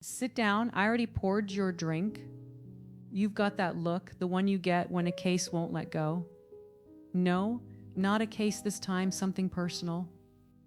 Sit down. I already poured your drink. You've got that look, the one you get when a case won't let go. No, not a case this time, something personal.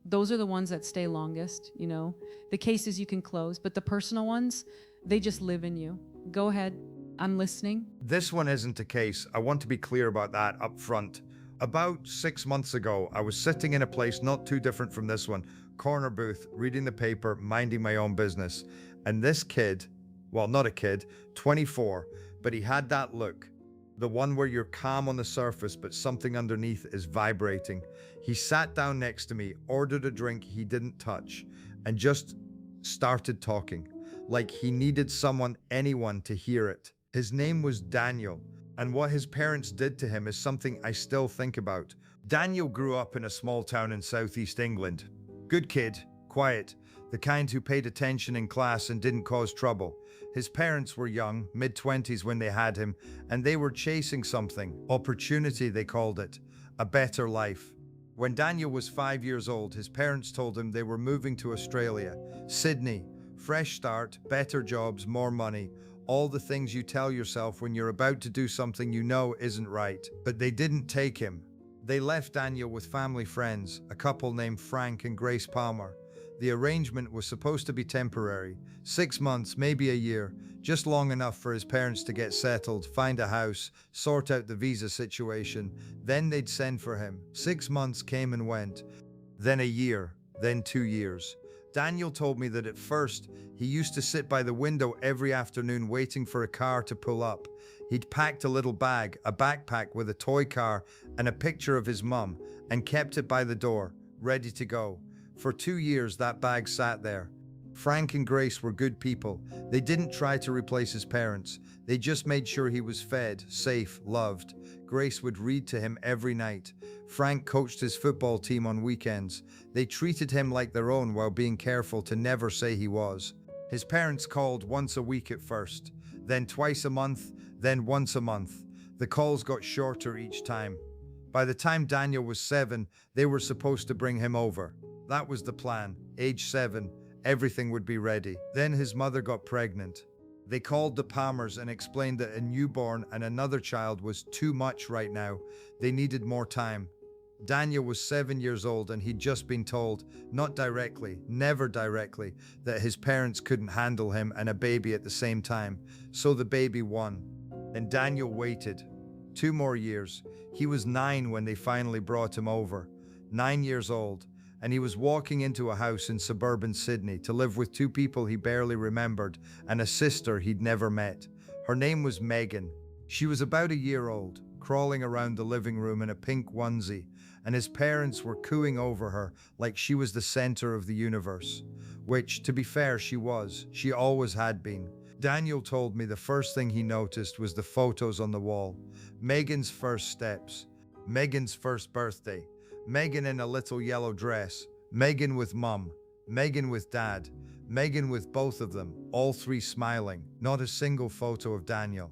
Those are the ones that stay longest, you know. The cases you can close, but the personal ones, they just live in you. Go ahead. I'm listening. This one isn't a case. I want to be clear about that up front. About 6 months ago, I was sitting in a place not too different from this one, corner booth, reading the paper, minding my own business. And this kid, well, not a kid, 24, but he had that look. The one where you're calm on the surface, but something underneath is vibrating. He sat down next to me, ordered a drink he didn't touch, and just started talking, like he needed someone, anyone, to hear it. His name was Daniel, and what his parents did to him is something I still think about. Daniel grew up in a small town in southeast England. Good kid, quiet, the kind who paid attention in class and didn't cause trouble. His parents were young, mid-20s when they had him, and they were chasing something, opportunity they called it, a better life. When Daniel was 5 years old, his parents told him they were moving to Australia, Sydney, fresh start, better jobs, more money, all the things you tell yourself when you're about to do something you know isn't right. But they didn't take him. They left Daniel with family friends, a couple named Frank and Grace Palmer. The arrangement was supposed to be temporary, 6 months, maybe a year, just long enough for his parents to get settled, find a house, sort out the visa situation. Then they'd send for him. 6 months came and went, then a year, then 2 years. Daniel told me that at first, he used to sit by the window every afternoon waiting for a car to pull up. He'd packed a little bag, a backpack with a toy car and a picture of his mum, and kept it by the door, ready to go. For 2 years, that bag sat there. Frank and Grace were good people. They didn't try to replace his parents. They just made sure he was fed, safe, loved. Grace would read to him every night. Frank coached his football team on weekends. They treated him like their own while being careful to never say he was. His parents called once a week at first, then twice a month, then once a month. The calls got shorter each time. By the time Daniel was 7, they were supposed to bring him over. That was the plan. Age 7, everything would be ready. Then his mother got pregnant. They called the Palmers and explained that a newborn and another child was too much right now. They needed more time. Daniel was 7 years old and he'd just been told, not directly, never directly, that his parents couldn't handle him and a baby at the same time. So the baby won. And Daniel waited. 2 more years. He was 9 when they finally brought him over. 9 years old. And he was walking into a house in suburban Sydney to live with 2 people he barely remembered and a sister he'd never met. Her name was Megan. She was about a year old, crawling around the living room in a pink onesie, and his parents were cooing over her like she was the center of the universe. Which, to be fair, she was. She always had been. Daniel told me the first thing he noticed was the photos on the wall. Megan's first steps. Megan's first birthday. Megan in a little yellow dress, Megan with mum, Megan with dad, Megan with both of them, all 3 smiling, not a single photo of Daniel.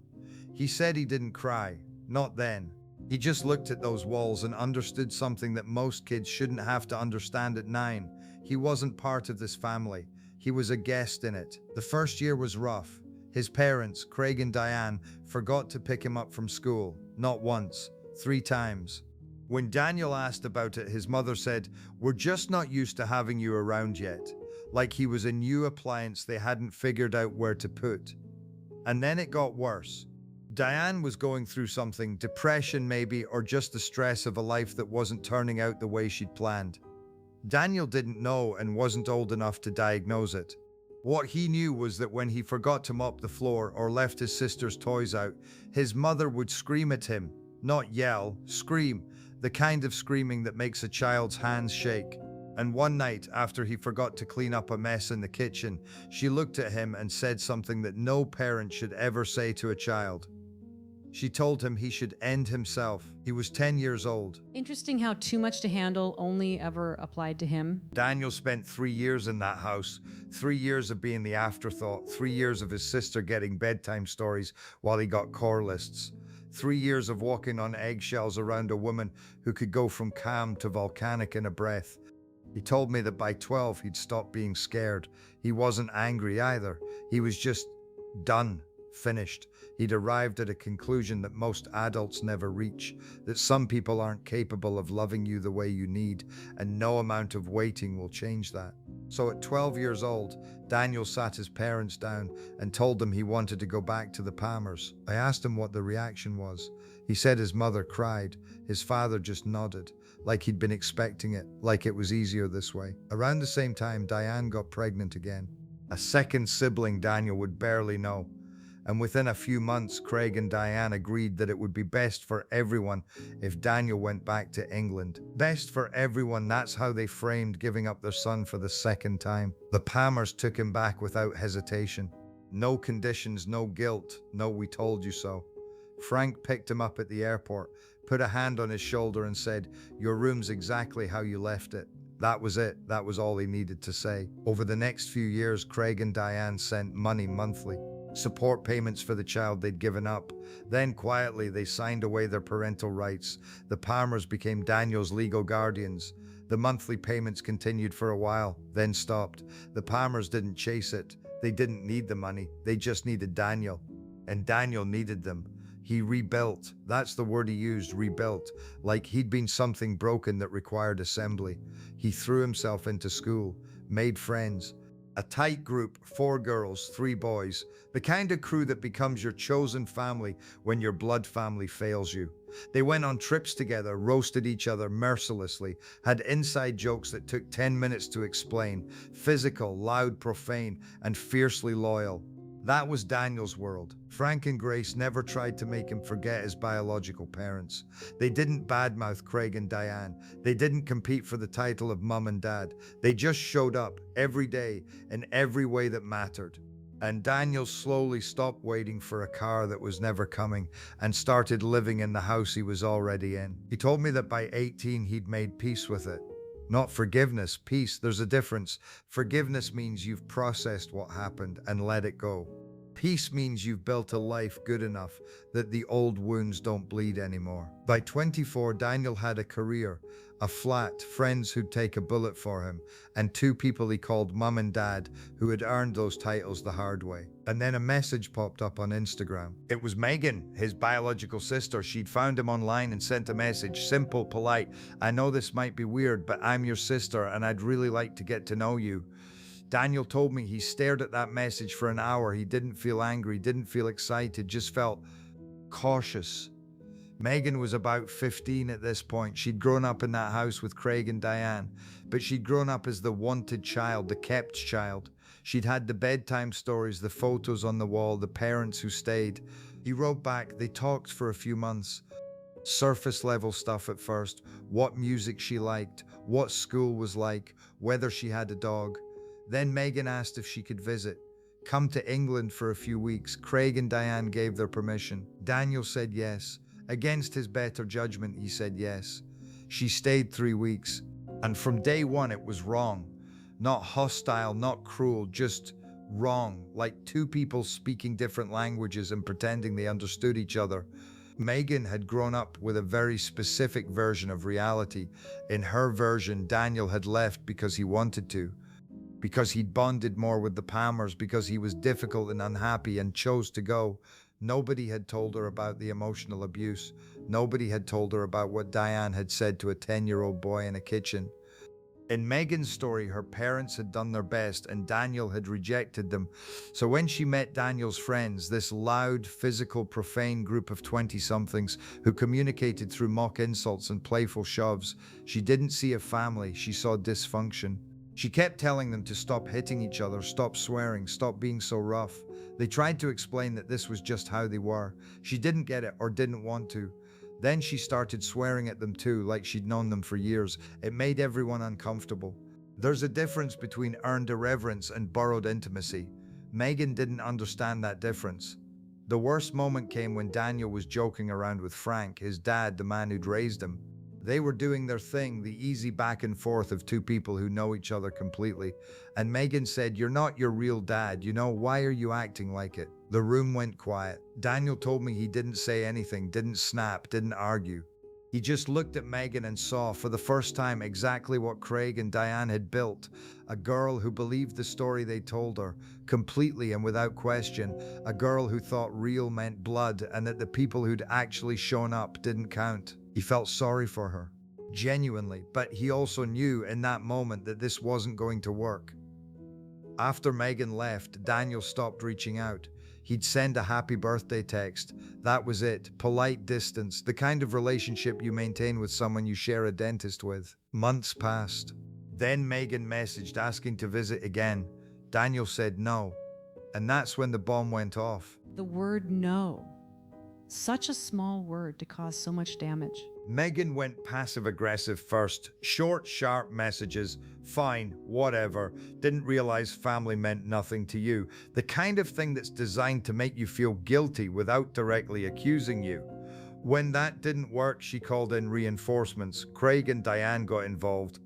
He said he didn't cry, not then. He just looked at those walls and understood something that most kids shouldn't have to understand at 9. He wasn't part of this family. He was a guest in it. The first year was rough. His parents, Craig and Diane, forgot to pick him up from school, not once, 3 times. When Daniel asked about it, his mother said, "We're just not used to having you around yet," like he was a new appliance they hadn't figured out where to put. And then it got worse. Diane was going through something, depression maybe, or just the stress of a life that wasn't turning out the way she'd planned. Daniel didn't know and wasn't old enough to diagnose it. What he knew was that when he forgot to mop the floor or left his sister's toys out, his mother would scream at him. Not yell, scream. The kind of screaming that makes a child's hands shake. And one night, after he forgot to clean up a mess in the kitchen, she looked at him and said something that no parent should ever say to a child. She told him he should end himself. He was 10 years old. Interesting how too much to handle only ever applied to him. Daniel spent 3 years in that house. 3 years of being the afterthought. 3 years of his sister getting bedtime stories while he got core lists. 3 years of walking on eggshells around a woman who could go from calm to volcanic in a breath. He told me that by 12 he'd stopped being scared. He wasn't angry either. He was just done, finished. He'd arrived at a conclusion that most adults never reach, that some people aren't capable of loving you the way you need, and no amount of waiting will change that. So at 12 years old, Daniel sat his parents down and told them he wanted to go back to the Palmers. I asked him what the reaction was. He said his mother cried. His father just nodded, like he'd been expecting it, like it was easier this way. Around the same time, Diane got pregnant again. A second sibling Daniel would barely know. And within a few months, Craig and Diane agreed that it would be best for everyone if Daniel went back to England. Best for everyone, that's how they framed giving up their son for the second time. The Palmers took him back without hesitation. No conditions, no guilt, no we told you so. Frank picked him up at the airport, put a hand on his shoulder and said, "Your room's exactly how you left it." That was it. That was all he needed to say. Over the next few years, Craig and Diane sent money monthly, support payments for the child they'd given up. Then quietly, they signed away their parental rights. The Palmers became Daniel's legal guardians. The monthly payments continued for a while, then stopped. The Palmers didn't chase it. They didn't need the money. They just needed Daniel. And Daniel needed them. He rebuilt. That's the word he used, rebuilt. Like he'd been something broken that required assembly. He threw himself into school, made friends. A tight group, 4 girls, 3 boys. The kind of crew that becomes your chosen family when your blood family fails you. They went on trips together, roasted each other mercilessly, had inside jokes that took 10 minutes to explain. Physical, loud, profane, and fiercely loyal. That was Daniel's world. Frank and Grace never tried to make him forget his biological parents. They didn't badmouth Craig and Diane. They didn't compete for the title of mum and dad. They just showed up every day in every way that mattered. And Daniel slowly stopped waiting for a car that was never coming and started living in the house he was already in. He told me that by 18 he'd made peace with it. Not forgiveness, peace. There's a difference. Forgiveness means you've processed what happened and let it go. Peace means you've built a life good enough that the old wounds don't bleed anymore. By 24, Daniel had a career, a flat, friends who'd take a bullet for him, and 2 people he called mum and dad who had earned those titles the hard way. And then a message popped up on Instagram. It was Megan, his biological sister. She'd found him online and sent a message, simple, polite. "I know this might be weird, but I'm your sister and I'd really like to get to know you." Daniel told me he stared at that message for an hour. He didn't feel angry, didn't feel excited, just felt cautious. Megan was about 15 at this point. She'd grown up in that house with Craig and Diane, but she'd grown up as the wanted child, the kept child. She'd had the bedtime stories, the photos on the wall, the parents who stayed. He wrote back. They talked for a few months. Surface level stuff at first. What music she liked, what school was like, whether she had a dog. Then Megan asked if she could visit, come to England for a few weeks. Craig and Diane gave their permission. Daniel said yes. Against his better judgment, he said yes. She stayed 3 weeks. And from day one, it was wrong. Not hostile, not cruel, just wrong. Like 2 people speaking different languages and pretending they understood each other. Megan had grown up with a very specific version of reality. In her version, Daniel had left because he wanted to. Because he'd bonded more with the Palmers, because he was difficult and unhappy and chose to go. Nobody had told her about the emotional abuse. Nobody had told her about what Diane had said to a 10-year-old boy in a kitchen. In Megan's story, her parents had done their best and Daniel had rejected them. So when she met Daniel's friends, this loud, physical, profane group of 20-somethings who communicated through mock insults and playful shoves, she didn't see a family, she saw dysfunction. She kept telling them to stop hitting each other, stop swearing, stop being so rough. They tried to explain that this was just how they were. She didn't get it or didn't want to. Then she started swearing at them too, like she'd known them for years. It made everyone uncomfortable. There's a difference between earned irreverence and borrowed intimacy. Megan didn't understand that difference. The worst moment came when Daniel was joking around with Frank, his dad, the man who'd raised him. They were doing their thing, the easy back and forth of 2 people who know each other completely. And Megan said, "You're not your real dad, you know, why are you acting like it?" The room went quiet. Daniel told me he didn't say anything, didn't snap, didn't argue. He just looked at Megan and saw for the first time exactly what Craig and Diane had built. A girl who believed the story they told her, completely and without question. A girl who thought real meant blood and that the people who'd actually shown up didn't count. He felt sorry for her, genuinely, but he also knew in that moment that this wasn't going to work. After Megan left, Daniel stopped reaching out. He'd send a happy birthday text. That was it. Polite distance, the kind of relationship you maintain with someone you share a dentist with. Months passed. Then Megan messaged asking to visit again. Daniel said no. And that's when the bomb went off. The word no. Such a small word to cause so much damage. Megan went passive-aggressive first. Short, sharp messages. Fine, whatever. Didn't realize family meant nothing to you. The kind of thing that's designed to make you feel guilty without directly accusing you. When that didn't work, she called in reinforcements. Craig and Diane got involved.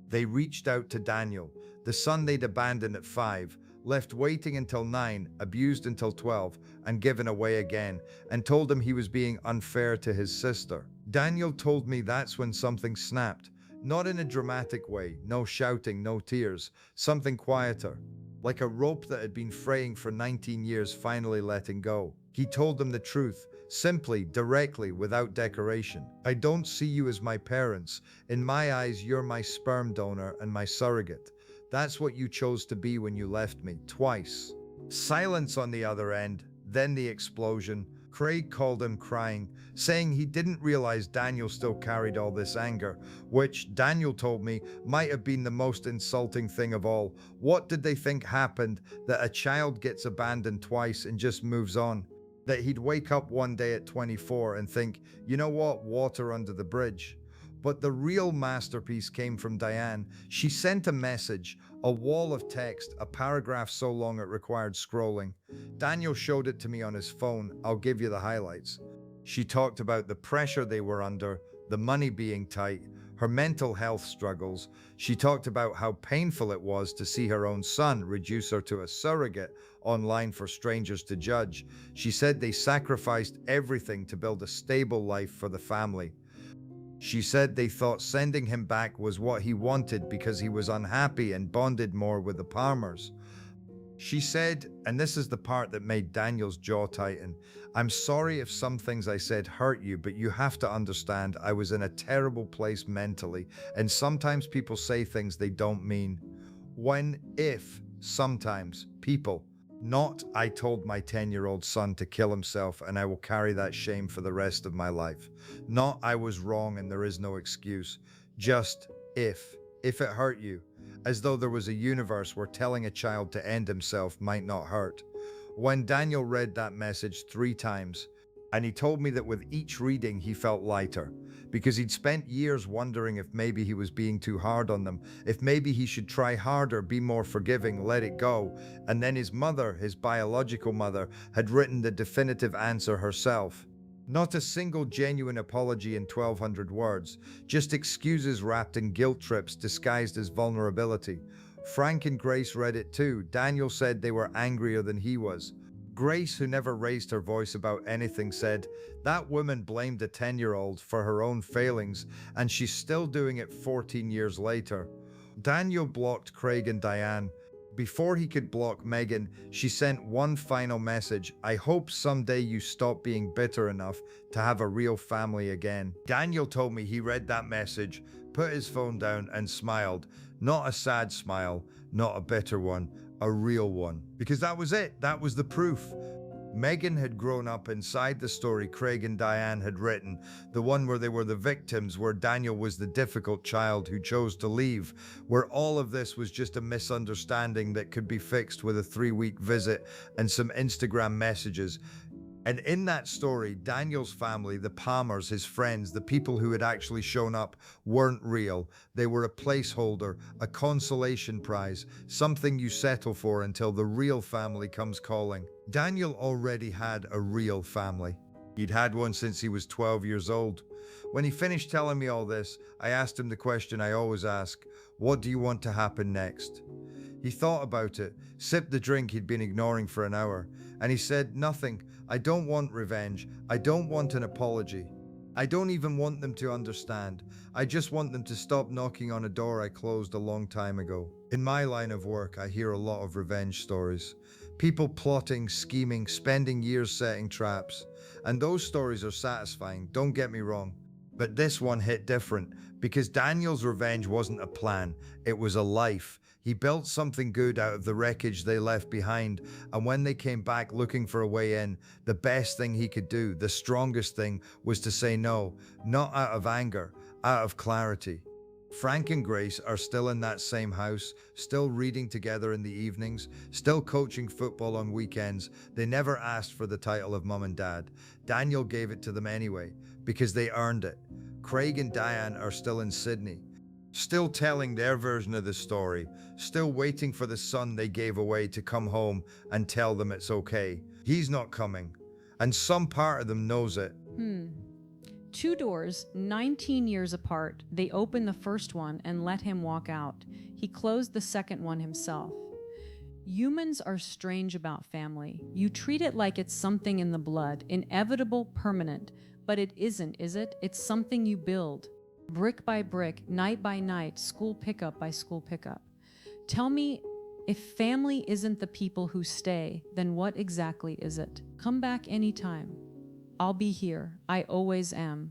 They reached out to Daniel. The son they'd abandoned at 5, left waiting until 9, abused until 12, and given away again, and told him he was being unfair to his sister. Daniel told me that's when something snapped. Not in a dramatic way, no shouting, no tears, something quieter. Like a rope that had been fraying for 19 years finally letting go. He told them the truth, simply, directly, without decoration. I don't see you as my parents. In my eyes, you're my sperm donor and my surrogate. That's what you chose to be when you left me, twice. Silence on the other end, then the explosion. Craig called him crying, saying he didn't realize Daniel still carried all this anger, which, Daniel told me, might have been the most insulting thing of all. What did they think happened, that a child gets abandoned twice and just moves on? That he'd wake up one day at 24 and think, you know what, water under the bridge. But the real masterpiece came from Diane. She sent a message, a wall of text, a paragraph so long it required scrolling. Daniel showed it to me on his phone. I'll give you the highlights. She talked about the pressure they were under, the money being tight, her mental health struggles. She talked about how painful it was to see her own son reduce her to a surrogate online for strangers to judge. She said they sacrificed everything to build a stable life for the family. She said they thought sending him back was what he wanted because he was unhappy and bonded more with the Palmers. She said, and this is the part that made Daniel's jaw tighten, I'm sorry if some things I said hurt you, but you have to understand I was in a terrible place mentally, and sometimes people say things they don't mean. Sometimes, people. Not, I told my 10-year-old son to kill himself and I will carry that shame for the rest of my life. Not, I was wrong and there is no excuse. Just, if it hurt you. As though there was a universe where telling a child to end himself might not hurt. When Daniel read that message 3 times, and he told me that with each reading he felt lighter, because he'd spent years wondering if maybe he was being too hard on them, if maybe he should try harder, be more forgiving, let it go. And then his mother, his biological mother, had written the definitive answer herself. Not a single genuine apology in 1,200 words, just excuses wrapped in guilt trips disguised as vulnerability. Frank and Grace read it too. Daniel said they were angrier than he was. Grace, who never raised her voice about anything, said, that woman blamed a 10-year-old for her own failings, and she's still doing it 14 years later. Daniel blocked Craig and Diane. Before he could block Megan, she sent one final message, I hope someday you stop being bitter enough to have a real family again. Daniel told me he read that message, put his phone down and smiled. Not a sad smile, not a bitter one, a real one. Because that was it, that was the proof. Megan had grown up inside the story Craig and Diane had written, the one where they were the victims, where Daniel was the difficult child who chose to leave, where all of this was just a misunderstanding that could be fixed with a 3-week visit and some Instagram messages. And in that story, Daniel's family, the Palmers, his friends, the people who had actually shown up, weren't real. They were a placeholder, a consolation prize, something you settle for until the real family comes calling. Daniel already had a real family. He'd had one since he was 12 years old. When he finished telling me all this, I asked him the question I always ask, what do you want to happen next? He thought about it, sipped the drink he'd been ignoring for an hour, and he said, nothing. I don't want revenge. I don't want an apology. I don't even want them to understand. I just want them to stop knocking on a door I closed a long time ago. In my line of work, I hear a lot of revenge stories. People plotting, scheming, spending years setting traps. And those stories are satisfying, don't get me wrong. But this one hit different because Daniel's revenge wasn't a plan, it was a life. He built something good out of the wreckage they left behind, and when they came back looking for a way in, the best thing he could do, the strongest thing, was to say no, not out of anger, out of clarity. Frank and Grace are still in that same house, still reading together in the evenings, still coaching football on weekends. They never asked for the title of mum and dad. Daniel gave it to them anyway, because they earned it. Craig and Diane are still in Sydney, still telling their version of the story, still waiting for the son they gave away to come home and tell them it's okay. He's not coming, and some part of them knows it. Two doors, 19 years apart. They opened the first one and let him walk out. He closed the second one himself. Humans are strange about family. You treat it like it's something in the blood, inevitable, permanent. But it isn't, is it? It's something you build. Brick by brick, night by night, school pickup by school pickup. Tell me, if family isn't the people who stay, then what exactly is it? Come back anytime. I'll be here. I always am.